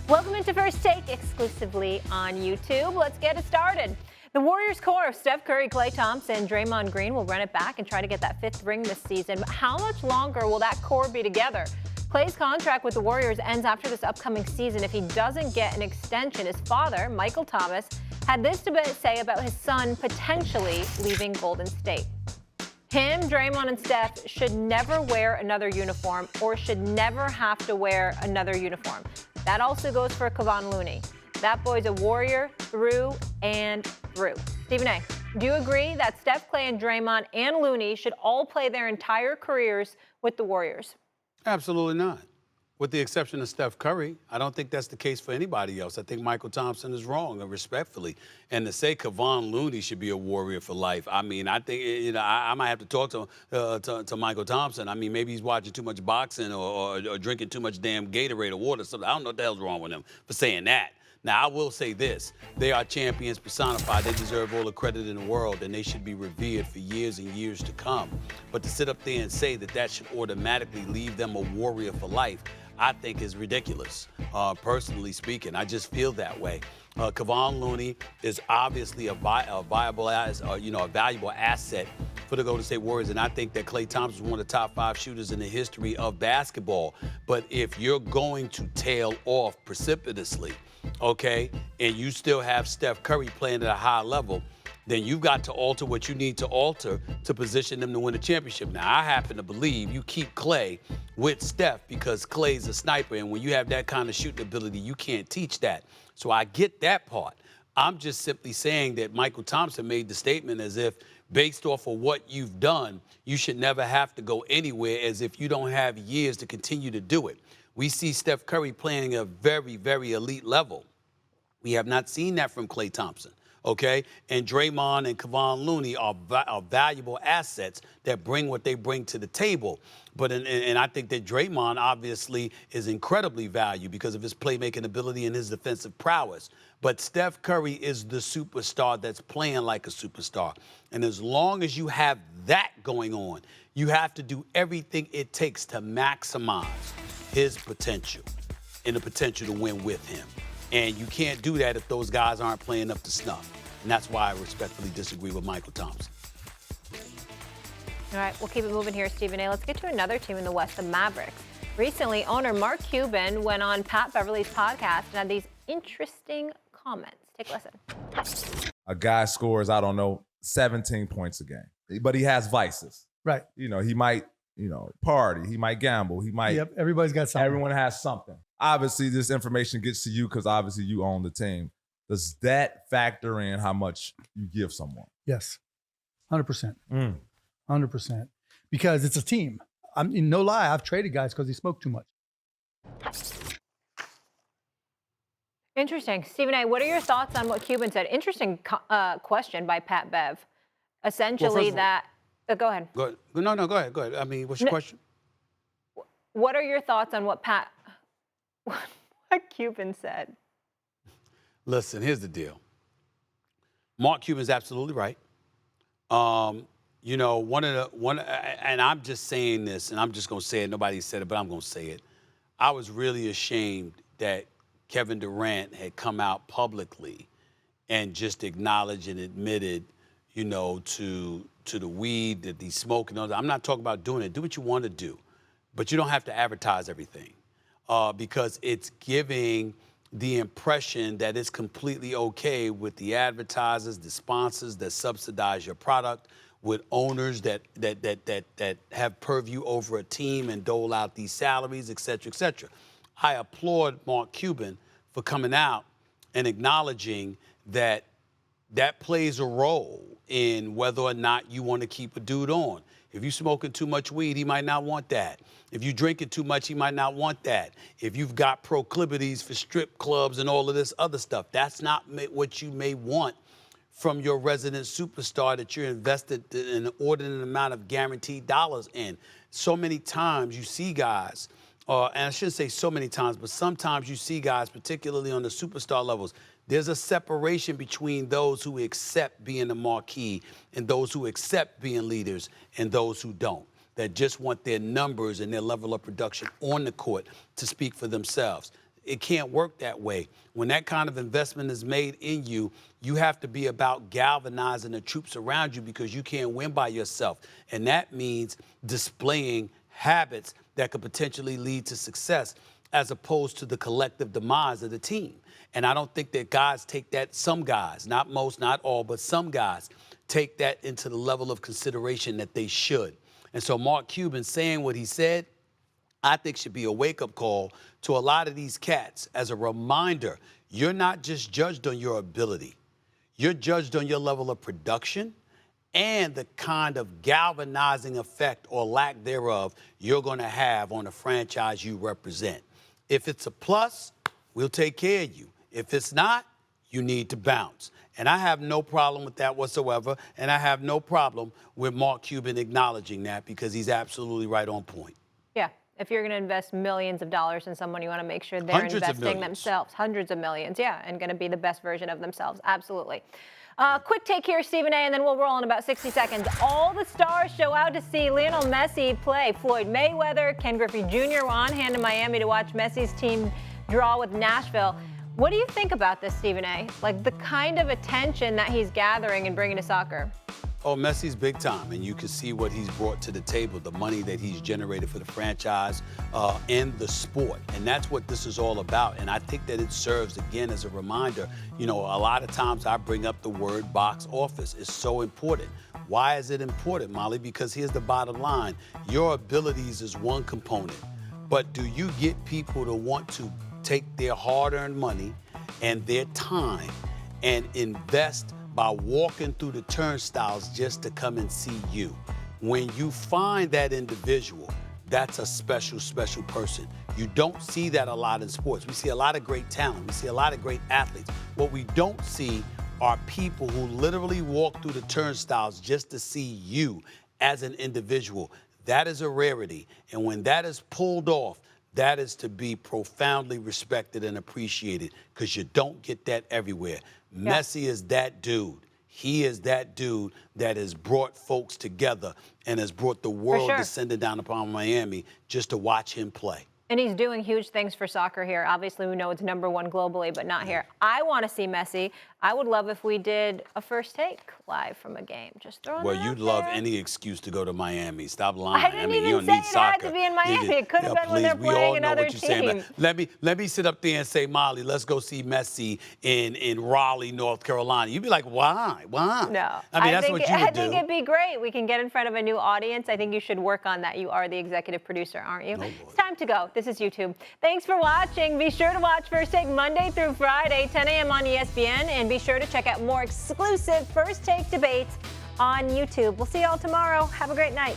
Welcome into First Take, exclusively on YouTube. Let's get it started. The Warriors core of Steph Curry, Klay Thompson, Draymond Green will run it back and try to get that fifth ring this season. But how much longer will that core be together? Klay's contract with the Warriors ends after this upcoming season if he doesn't get an extension. His father, Michael Thomas, had this to say about his son potentially leaving Golden State. Him, Draymond, and Steph should never wear another uniform or should never have to wear another uniform. That also goes for Kevon Looney. That boy's a Warrior through and through. Stephen A., do you agree that Steph, Klay, and Draymond and Looney should all play their entire careers with the Warriors? Absolutely not. With the exception of Steph Curry, I don't think that's the case for anybody else. I think Michael Thompson is wrong, respectfully. And to say Kevon Looney should be a Warrior for life, I mean, I think, I might have to talk to Michael Thompson. I mean, maybe he's watching too much boxing or drinking too much damn Gatorade or water or something. I don't know what the hell's wrong with him for saying that. Now, I will say this. They are champions personified. They deserve all the credit in the world, and they should be revered for years and years to come. But to sit up there and say that that should automatically leave them a Warrior for life, I think is ridiculous, personally speaking. I just feel that way. Kevon Looney is obviously a valuable asset for the Golden State Warriors, and I think that Klay Thompson is one of the top 5 shooters in the history of basketball. But if you're going to tail off precipitously, okay, and you still have Steph Curry playing at a high level, then you've got to alter what you need to alter to position them to win a championship. Now, I happen to believe you keep Klay with Steph because Klay's a sniper, and when you have that kind of shooting ability, you can't teach that. So I get that part. I'm just simply saying that Michael Thompson made the statement as if, based off of what you've done, you should never have to go anywhere, as if you don't have years to continue to do it. We see Steph Curry playing at a very, very elite level. We have not seen that from Klay Thompson. Okay, and Draymond and Kevon Looney are valuable assets that bring what they bring to the table. But and I think that Draymond obviously is incredibly valued because of his playmaking ability and his defensive prowess. But Steph Curry is the superstar that's playing like a superstar. And as long as you have that going on, you have to do everything it takes to maximize his potential and the potential to win with him. And you can't do that if those guys aren't playing up to snuff. And that's why I respectfully disagree with Michael Thompson. All right, we'll keep it moving here, Stephen A. Let's get to another team in the West, the Mavericks. Recently, owner Mark Cuban went on Pat Beverley's podcast and had these interesting comments. Take a listen. A guy scores, 17 points a game. But he has vices. Right. He might, party. He might gamble. He might. Yep, everybody's got something. Everyone has something. Obviously, this information gets to you because obviously you own the team. Does that factor in how much you give someone? Yes, 100%. 100%. Because it's a team. No lie, I've traded guys because he smoked too much. Interesting. Stephen A., what are your thoughts on what Cuban said? Interesting question by Pat Bev. Essentially go ahead. Go ahead. No, go ahead. I mean, what's your question? What are your thoughts on what Cuban said? Listen, here's the deal. Mark Cuban's absolutely right. And I'm just saying this, and I'm just going to say it. Nobody said it, but I'm going to say it. I was really ashamed that Kevin Durant had come out publicly and just acknowledged and admitted, to the weed that he's smoking. I'm not talking about doing it. Do what you want to do, but you don't have to advertise everything because it's giving the impression that it's completely okay with the advertisers, the sponsors that subsidize your product, with owners that have purview over a team and dole out these salaries, et cetera, et cetera. I applaud Mark Cuban for coming out and acknowledging that that plays a role in whether or not you want to keep a dude on. If you're smoking too much weed, he might not want that. If you're drinking too much, he might not want that. If you've got proclivities for strip clubs and all of this other stuff, that's not what you may want from your resident superstar that you're invested in an inordinate amount of guaranteed dollars in. So many times you see guys, and I shouldn't say so many times, but sometimes you see guys, particularly on the superstar levels, there's a separation between those who accept being a marquee and those who accept being leaders and those who don't, that just want their numbers and their level of production on the court to speak for themselves. It can't work that way. When that kind of investment is made in you, you have to be about galvanizing the troops around you because you can't win by yourself. And that means displaying habits that could potentially lead to success as opposed to the collective demise of the team. And I don't think that guys take that, some guys, not most, not all, but some guys take that into the level of consideration that they should. And so Mark Cuban saying what he said, I think should be a wake-up call to a lot of these cats as a reminder, you're not just judged on your ability. You're judged on your level of production and the kind of galvanizing effect or lack thereof you're going to have on the franchise you represent. If it's a plus, we'll take care of you. If it's not, you need to bounce. And I have no problem with that whatsoever, and I have no problem with Mark Cuban acknowledging that because he's absolutely right on point. Yeah. If you're going to invest millions of dollars in someone, you want to make sure they're Hundreds of investing millions. themselves. Hundreds of millions, yeah, and going to be the best version of themselves. Absolutely. Quick take here, Stephen A., and then we'll roll in about 60 seconds. All the stars show out to see Lionel Messi play. Floyd Mayweather, Ken Griffey Jr. were on hand in Miami to watch Messi's team draw with Nashville. What do you think about this, Stephen A.? Like the kind of attention that he's gathering and bringing to soccer? Oh, Messi's big time, and you can see what he's brought to the table, the money that he's generated for the franchise and the sport. And that's what this is all about. And I think that it serves, again, as a reminder. You know, a lot of times I bring up the word box office. It's so important. Why is it important, Molly? Because here's the bottom line. Your abilities is one component, but do you get people to want to take their hard-earned money and their time and invest by walking through the turnstiles just to come and see you? When you find that individual, that's a special, special person. You don't see that a lot in sports. We see a lot of great talent. We see a lot of great athletes. What we don't see are people who literally walk through the turnstiles just to see you as an individual. That is a rarity. And when that is pulled off, that is to be profoundly respected and appreciated because you don't get that everywhere. Yeah. Messi is that dude. He is that dude that has brought folks together and has brought the world descending down upon Miami just to watch him play. And he's doing huge things for soccer here. Obviously, we know it's #1 globally, but not here. I want to see Messi. I would love if we did a first take live from a game. Just throw it Well, out you'd there. love any excuse to go to Miami. Stop lying. I didn't even you don't say need it soccer. had to be in Miami. It could have been when they're we all playing know another what you're saying, team. but let me sit up there and say, Molly, let's go see Messi in Raleigh, North Carolina. You'd be like, why? Why? No. I mean, that's what you would I think it'd be great. We can get in front of a new audience. I think you should work on that. You are the executive producer, aren't you? No, it's time to go. This is YouTube. Thanks for watching. Be sure to watch First Take Monday through Friday, 10 a.m. on ESPN, and be sure to check out more exclusive First Take debates on YouTube. We'll see you all tomorrow. Have a great night.